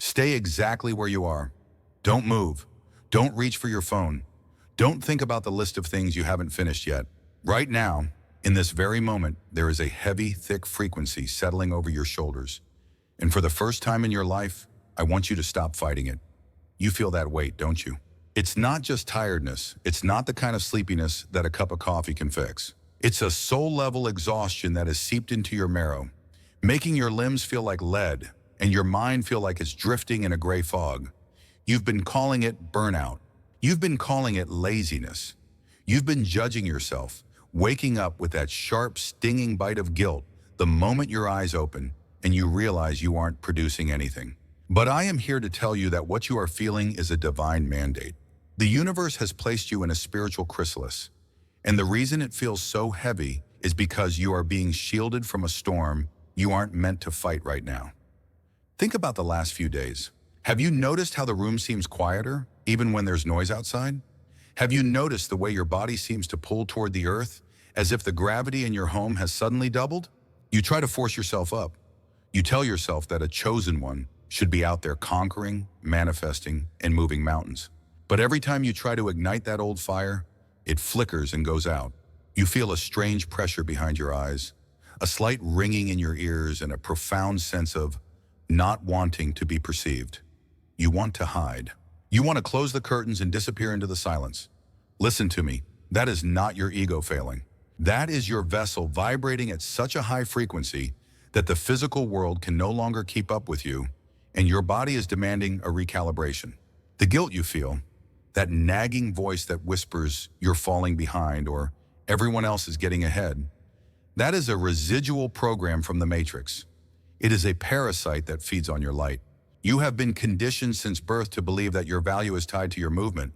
Stay exactly where you are. Don't move. Don't reach for your phone. Don't think about the list of things you haven't finished yet. Right now, in this very moment, there is a heavy, thick frequency settling over your shoulders. And for the first time in your life, I want you to stop fighting it. You feel that weight, don't you? It's not just tiredness. It's not the kind of sleepiness that a cup of coffee can fix. It's a soul-level exhaustion that has seeped into your marrow, making your limbs feel like lead and your mind feel like it's drifting in a gray fog. You've been calling it burnout. You've been calling it laziness. You've been judging yourself, waking up with that sharp, stinging bite of guilt the moment your eyes open and you realize you aren't producing anything. But I am here to tell you that what you are feeling is a divine mandate. The universe has placed you in a spiritual chrysalis, and the reason it feels so heavy is because you are being shielded from a storm you aren't meant to fight right now. Think about the last few days. Have you noticed how the room seems quieter, even when there's noise outside? Have you noticed the way your body seems to pull toward the earth, as if the gravity in your home has suddenly doubled? You try to force yourself up. You tell yourself that a chosen one should be out there conquering, manifesting, and moving mountains. But every time you try to ignite that old fire, it flickers and goes out. You feel a strange pressure behind your eyes, a slight ringing in your ears, and a profound sense of not wanting to be perceived. You want to hide. You want to close the curtains and disappear into the silence. Listen to me. That is not your ego failing. That is your vessel vibrating at such a high frequency that the physical world can no longer keep up with you, and your body is demanding a recalibration. The guilt you feel, that nagging voice that whispers you're falling behind or everyone else is getting ahead, that is a residual program from the Matrix. It is a parasite that feeds on your light. You have been conditioned since birth to believe that your value is tied to your movement,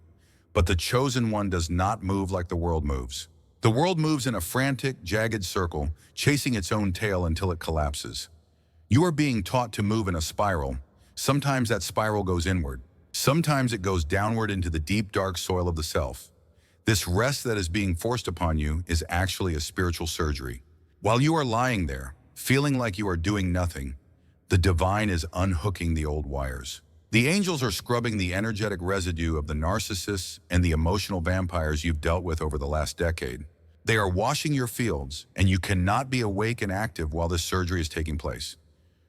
but the chosen one does not move like the world moves. The world moves in a frantic, jagged circle, chasing its own tail until it collapses. You are being taught to move in a spiral. Sometimes that spiral goes inward. Sometimes it goes downward into the deep, dark soil of the self. This rest that is being forced upon you is actually a spiritual surgery. While you are lying there, feeling like you are doing nothing, the divine is unhooking the old wires. The angels are scrubbing the energetic residue of the narcissists and the emotional vampires you've dealt with over the last decade. They are washing your fields, and you cannot be awake and active while this surgery is taking place.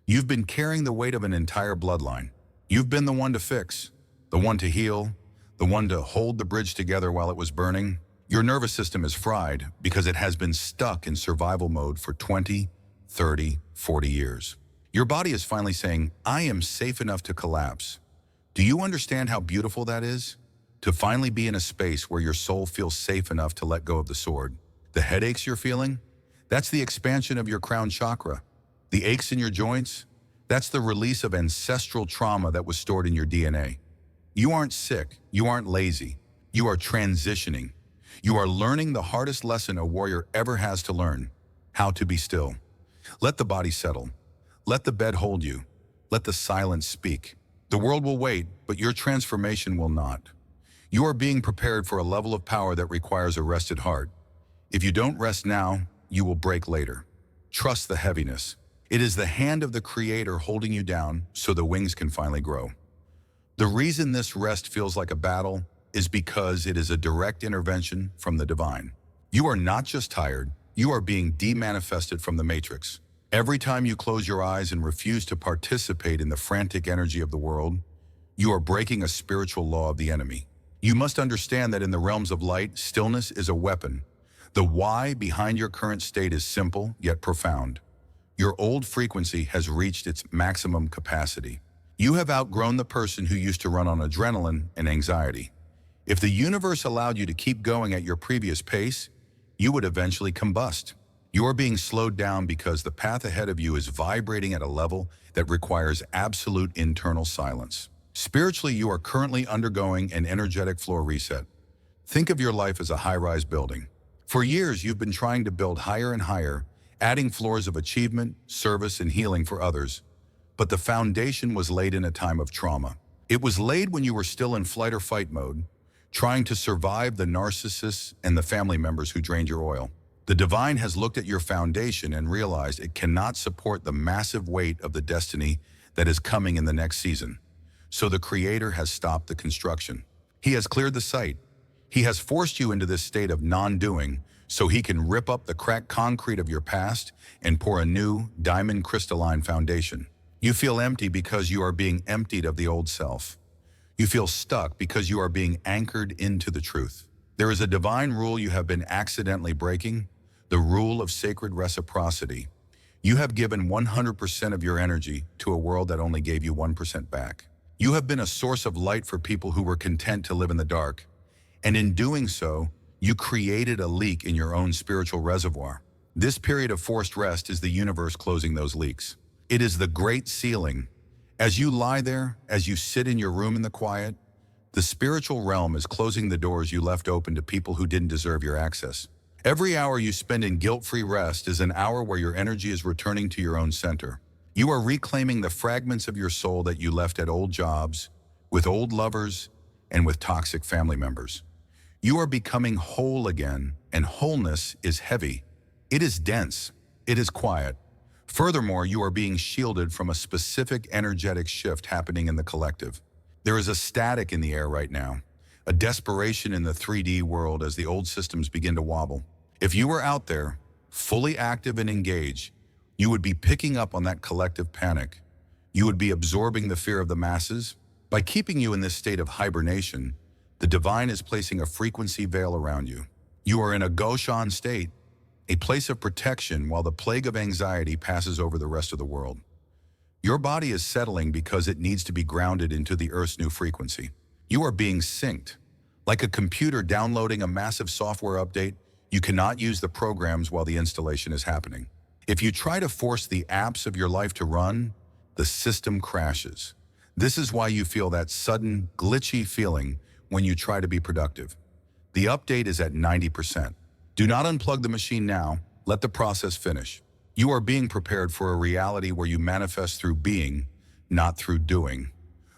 You've been carrying the weight of an entire bloodline. You've been the one to fix, the one to heal, the one to hold the bridge together while it was burning. Your nervous system is fried because it has been stuck in survival mode for 20, 30, 40 years. Your body is finally saying, I am safe enough to collapse. Do you understand how beautiful that is? To finally be in a space where your soul feels safe enough to let go of the sword. The headaches you're feeling? That's the expansion of your crown chakra. The aches in your joints? That's the release of ancestral trauma that was stored in your DNA. You aren't sick. You aren't lazy. You are transitioning. You are learning the hardest lesson a warrior ever has to learn: how to be still. Let the body settle. Let the bed hold you. Let the silence speak. The world will wait, but your transformation will not. You are being prepared for a level of power that requires a rested heart. If you don't rest now, you will break later. Trust the heaviness. It is the hand of the Creator holding you down so the wings can finally grow. The reason this rest feels like a battle is because it is a direct intervention from the divine. You are not just tired, you are being demanifested from the Matrix. Every time you close your eyes and refuse to participate in the frantic energy of the world, you are breaking a spiritual law of the enemy. You must understand that in the realms of light, stillness is a weapon. The why behind your current state is simple yet profound. Your old frequency has reached its maximum capacity. You have outgrown the person who used to run on adrenaline and anxiety. If the universe allowed you to keep going at your previous pace, you would eventually combust. You are being slowed down because the path ahead of you is vibrating at a level that requires absolute internal silence. Spiritually, you are currently undergoing an energetic floor reset. Think of your life as a high-rise building. For years, you've been trying to build higher and higher, adding floors of achievement, service, and healing for others. But the foundation was laid in a time of trauma. It was laid when you were still in flight or fight mode, trying to survive the narcissists and the family members who drained your oil. The divine has looked at your foundation and realized it cannot support the massive weight of the destiny that is coming in the next season. so the Creator has stopped the construction. He has cleared the site. He has forced you into this state of non-doing so He can rip up the cracked concrete of your past and pour a new, diamond crystalline foundation. You feel empty because you are being emptied of the old self. You feel stuck because you are being anchored into the truth. There is a divine rule you have been accidentally breaking, the rule of sacred reciprocity. You have given 100% of your energy to a world that only gave you 1% back. You have been a source of light for people who were content to live in the dark. And in doing so, you created a leak in your own spiritual reservoir. This period of forced rest is the universe closing those leaks. It is the great sealing. As you lie there, as you sit in your room in the quiet, the spiritual realm is closing the doors you left open to people who didn't deserve your access. Every hour you spend in guilt-free rest is an hour where your energy is returning to your own center. You are reclaiming the fragments of your soul that you left at old jobs, with old lovers, and with toxic family members. You are becoming whole again, and wholeness is heavy. It is dense. It is quiet. Furthermore, you are being shielded from a specific energetic shift happening in the collective. There is a static in the air right now, a desperation in the 3D world as the old systems begin to wobble. If you were out there, fully active and engaged, you would be picking up on that collective panic. You would be absorbing the fear of the masses. By keeping you in this state of hibernation, the divine is placing a frequency veil around you. You are in a Goshen state, a place of protection while the plague of anxiety passes over the rest of the world. Your body is settling because it needs to be grounded into the Earth's new frequency. You are being synced. Like a computer downloading a massive software update, you cannot use the programs while the installation is happening. If you try to force the apps of your life to run, the system crashes. This is why you feel that sudden, glitchy feeling when you try to be productive. The update is at 90%. Do not unplug the machine now. Let the process finish. You are being prepared for a reality where you manifest through being, not through doing.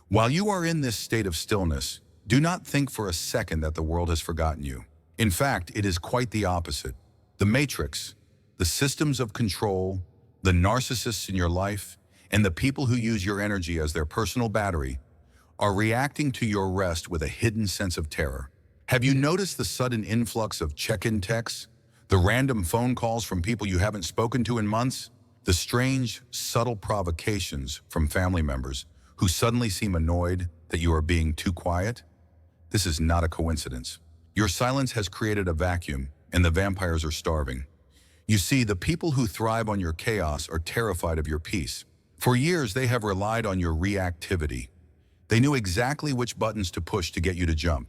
While you are in this state of stillness, do not think for a second that the world has forgotten you. In fact, it is quite the opposite. The matrix, the systems of control, the narcissists in your life, and the people who use your energy as their personal battery are reacting to your rest with a hidden sense of terror. Have you noticed the sudden influx of check-in texts, the random phone calls from people you haven't spoken to in months, the strange, subtle provocations from family members who suddenly seem annoyed that you are being too quiet? This is not a coincidence. Your silence has created a vacuum, and the vampires are starving. You see, the people who thrive on your chaos are terrified of your peace. For years, they have relied on your reactivity. They knew exactly which buttons to push to get you to jump,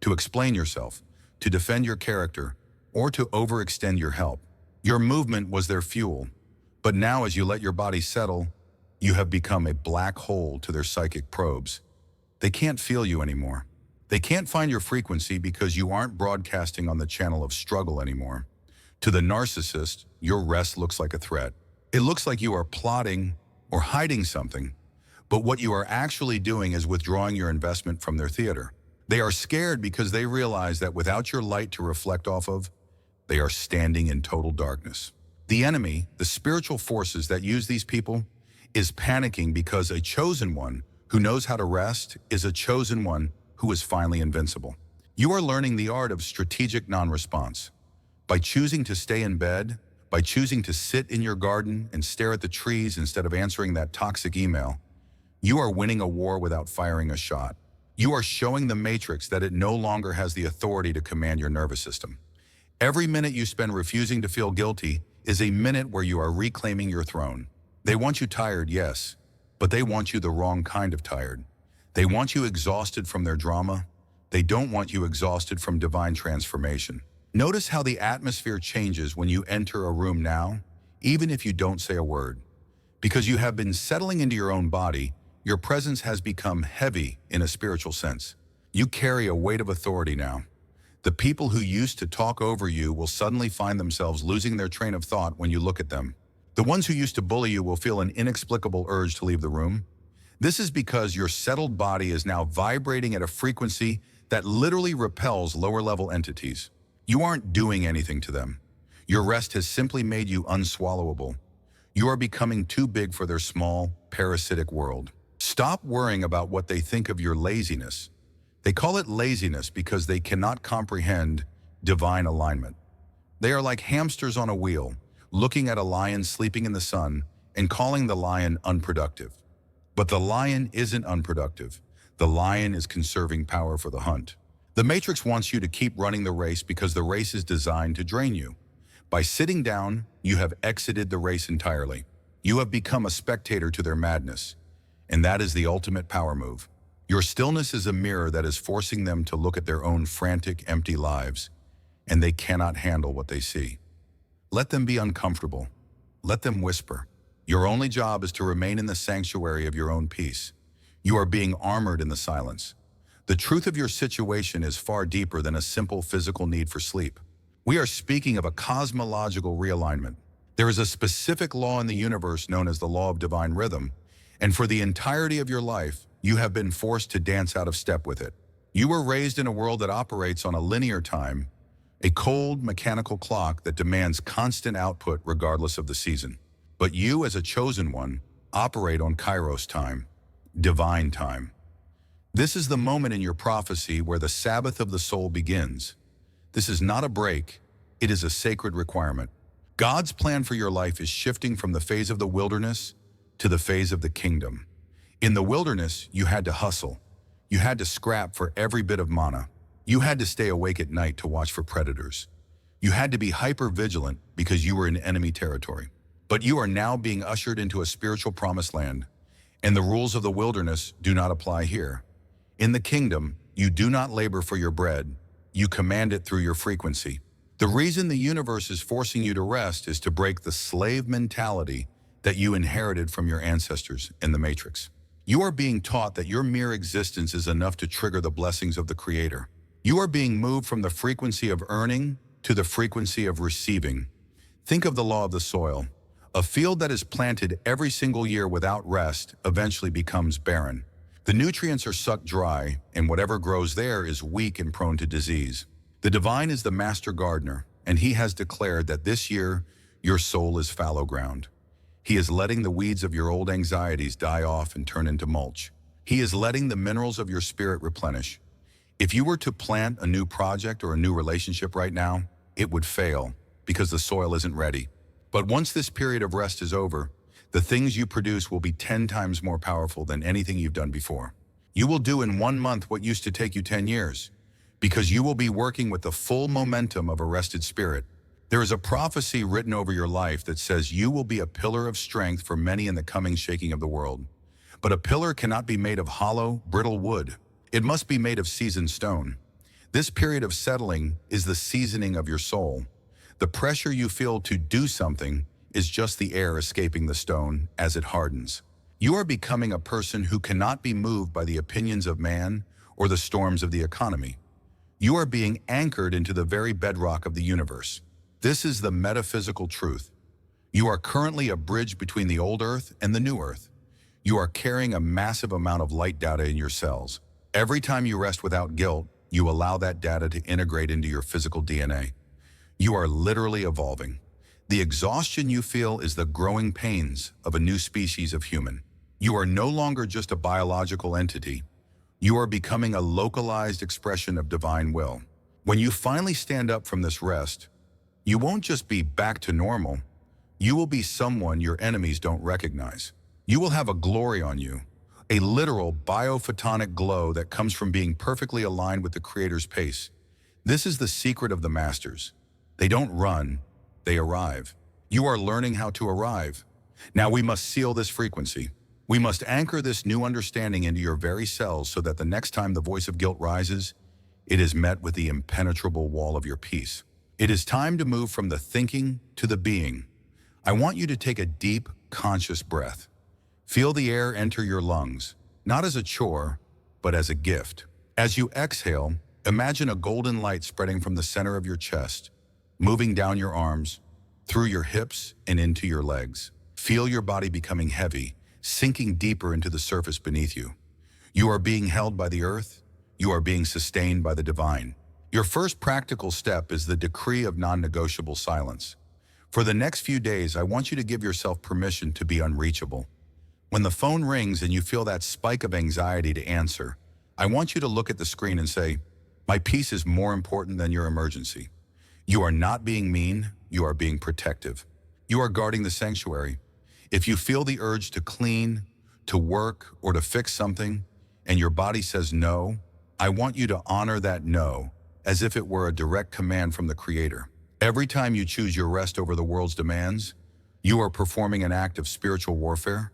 to explain yourself, to defend your character, or to overextend your help. Your movement was their fuel. But now, as you let your body settle, you have become a black hole to their psychic probes. They can't feel you anymore. They can't find your frequency because you aren't broadcasting on the channel of struggle anymore. To the narcissist, your rest looks like a threat. It looks like you are plotting or hiding something, but what you are actually doing is withdrawing your investment from their theater. They are scared because they realize that without your light to reflect off of, they are standing in total darkness. The enemy, the spiritual forces that use these people, is panicking because a chosen one who knows how to rest is a chosen one who is finally invincible. You are learning the art of strategic non-response. By choosing to stay in bed, by choosing to sit in your garden and stare at the trees instead of answering that toxic email, you are winning a war without firing a shot. You are showing the matrix that it no longer has the authority to command your nervous system. Every minute you spend refusing to feel guilty is a minute where you are reclaiming your throne. They want you tired, yes, but they want you the wrong kind of tired. They want you exhausted from their drama. They don't want you exhausted from divine transformation. Notice how the atmosphere changes when you enter a room now, even if you don't say a word. Because you have been settling into your own body, your presence has become heavy in a spiritual sense. You carry a weight of authority now. The people who used to talk over you will suddenly find themselves losing their train of thought when you look at them. The ones who used to bully you will feel an inexplicable urge to leave the room. This is because your settled body is now vibrating at a frequency that literally repels lower-level entities. You aren't doing anything to them. Your rest has simply made you unswallowable. You are becoming too big for their small, parasitic world. Stop worrying about what they think of your laziness. They call it laziness because they cannot comprehend divine alignment. They are like hamsters on a wheel, looking at a lion sleeping in the sun and calling the lion unproductive. But the lion isn't unproductive. The lion is conserving power for the hunt. The Matrix wants you to keep running the race because the race is designed to drain you. By sitting down, you have exited the race entirely. You have become a spectator to their madness. And that is the ultimate power move. Your stillness is a mirror that is forcing them to look at their own frantic, empty lives, and they cannot handle what they see. Let them be uncomfortable. Let them whisper. Your only job is to remain in the sanctuary of your own peace. You are being armored in the silence. The truth of your situation is far deeper than a simple physical need for sleep. We are speaking of a cosmological realignment. There is a specific law in the universe known as the law of divine rhythm, and for the entirety of your life, you have been forced to dance out of step with it. You were raised in a world that operates on a linear time, a cold, mechanical clock that demands constant output regardless of the season. But you, as a chosen one, operate on Kairos time, divine time. This is the moment in your prophecy where the Sabbath of the soul begins. This is not a break, it is a sacred requirement. God's plan for your life is shifting from the phase of the wilderness to the phase of the kingdom. In the wilderness, you had to hustle. You had to scrap for every bit of mana. You had to stay awake at night to watch for predators. You had to be hyper-vigilant because you were in enemy territory. But you are now being ushered into a spiritual promised land, and the rules of the wilderness do not apply here. In the kingdom, you do not labor for your bread, you command it through your frequency. The reason the universe is forcing you to rest is to break the slave mentality that you inherited from your ancestors in the Matrix. You are being taught that your mere existence is enough to trigger the blessings of the Creator. You are being moved from the frequency of earning to the frequency of receiving. Think of the law of the soil. A field that is planted every single year without rest eventually becomes barren. The nutrients are sucked dry, and whatever grows there is weak and prone to disease. The divine is the master gardener, and he has declared that this year your soul is fallow ground. He is letting the weeds of your old anxieties die off and turn into mulch. He is letting the minerals of your spirit replenish. If you were to plant a new project or a new relationship right now, it would fail because the soil isn't ready. But once this period of rest is over, the things you produce will be 10 times more powerful than anything you've done before. You will do in 1 month what used to take you 10 years, because you will be working with the full momentum of a rested spirit. There is a prophecy written over your life that says you will be a pillar of strength for many in the coming shaking of the world. But a pillar cannot be made of hollow, brittle wood. It must be made of seasoned stone. This period of settling is the seasoning of your soul. The pressure you feel to do something is just the air escaping the stone as it hardens. You are becoming a person who cannot be moved by the opinions of man or the storms of the economy. You are being anchored into the very bedrock of the universe. This is the metaphysical truth. You are currently a bridge between the old earth and the new earth. You are carrying a massive amount of light data in your cells. Every time you rest without guilt, you allow that data to integrate into your physical DNA. You are literally evolving. The exhaustion you feel is the growing pains of a new species of human. You are no longer just a biological entity. You are becoming a localized expression of divine will. When you finally stand up from this rest, you won't just be back to normal. You will be someone your enemies don't recognize. You will have a glory on you, a literal biophotonic glow that comes from being perfectly aligned with the Creator's pace. This is the secret of the masters. They don't run, they arrive. You are learning how to arrive. Now we must seal this frequency. We must anchor this new understanding into your very cells so that the next time the voice of guilt rises, it is met with the impenetrable wall of your peace. It is time to move from the thinking to the being. I want you to take a deep, conscious breath. Feel the air enter your lungs, not as a chore, but as a gift. As you exhale, imagine a golden light spreading from the center of your chest, moving down your arms, through your hips and into your legs. Feel your body becoming heavy, sinking deeper into the surface beneath you. You are being held by the earth. You are being sustained by the divine. Your first practical step is the decree of non-negotiable silence. For the next few days, I want you to give yourself permission to be unreachable. When the phone rings and you feel that spike of anxiety to answer, I want you to look at the screen and say, "My peace is more important than your emergency." You are not being mean, you are being protective. You are guarding the sanctuary. If you feel the urge to clean, to work, or to fix something, and your body says no, I want you to honor that no as if it were a direct command from the Creator. Every time you choose your rest over the world's demands, you are performing an act of spiritual warfare.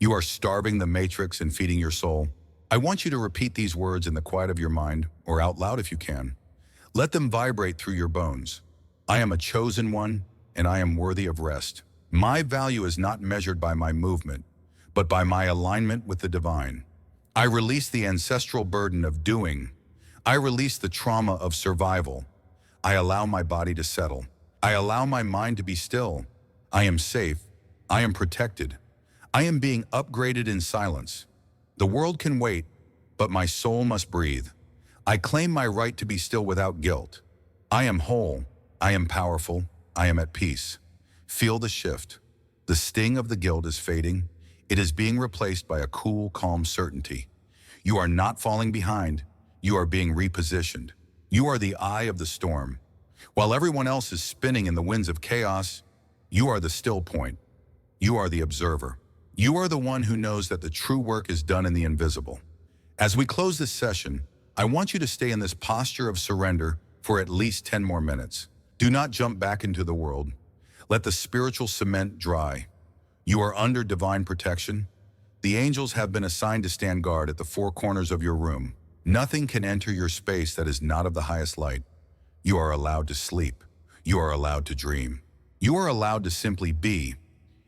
You are starving the matrix and feeding your soul. I want you to repeat these words in the quiet of your mind, or out loud if you can. Let them vibrate through your bones. I am a chosen one, and I am worthy of rest. My value is not measured by my movement, but by my alignment with the divine. I release the ancestral burden of doing. I release the trauma of survival. I allow my body to settle. I allow my mind to be still. I am safe. I am protected. I am being upgraded in silence. The world can wait, but my soul must breathe. I claim my right to be still without guilt. I am whole. I am powerful. I am at peace. Feel the shift. The sting of the guilt is fading. It is being replaced by a cool, calm certainty. You are not falling behind. You are being repositioned. You are the eye of the storm. While everyone else is spinning in the winds of chaos, you are the still point. You are the observer. You are the one who knows that the true work is done in the invisible. As we close this session, I want you to stay in this posture of surrender for at least 10 more minutes. Do not jump back into the world. Let the spiritual cement dry. You are under divine protection. The angels have been assigned to stand guard at the four corners of your room. Nothing can enter your space that is not of the highest light. You are allowed to sleep. You are allowed to dream. You are allowed to simply be.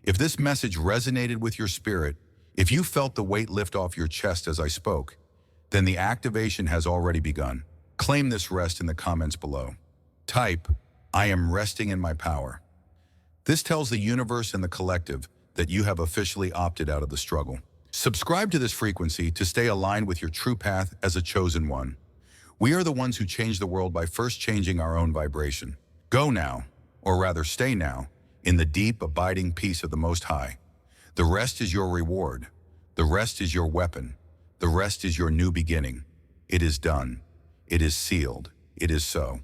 If this message resonated with your spirit, if you felt the weight lift off your chest as I spoke, then the activation has already begun. Claim this rest in the comments below. Type, "I am resting in my power." This tells the universe and the collective that you have officially opted out of the struggle. Subscribe to this frequency to stay aligned with your true path as a chosen one. We are the ones who change the world by first changing our own vibration. Go now, or rather stay now, in the deep, abiding peace of the Most High. The rest is your reward. The rest is your weapon. The rest is your new beginning. It is done. It is sealed. It is so.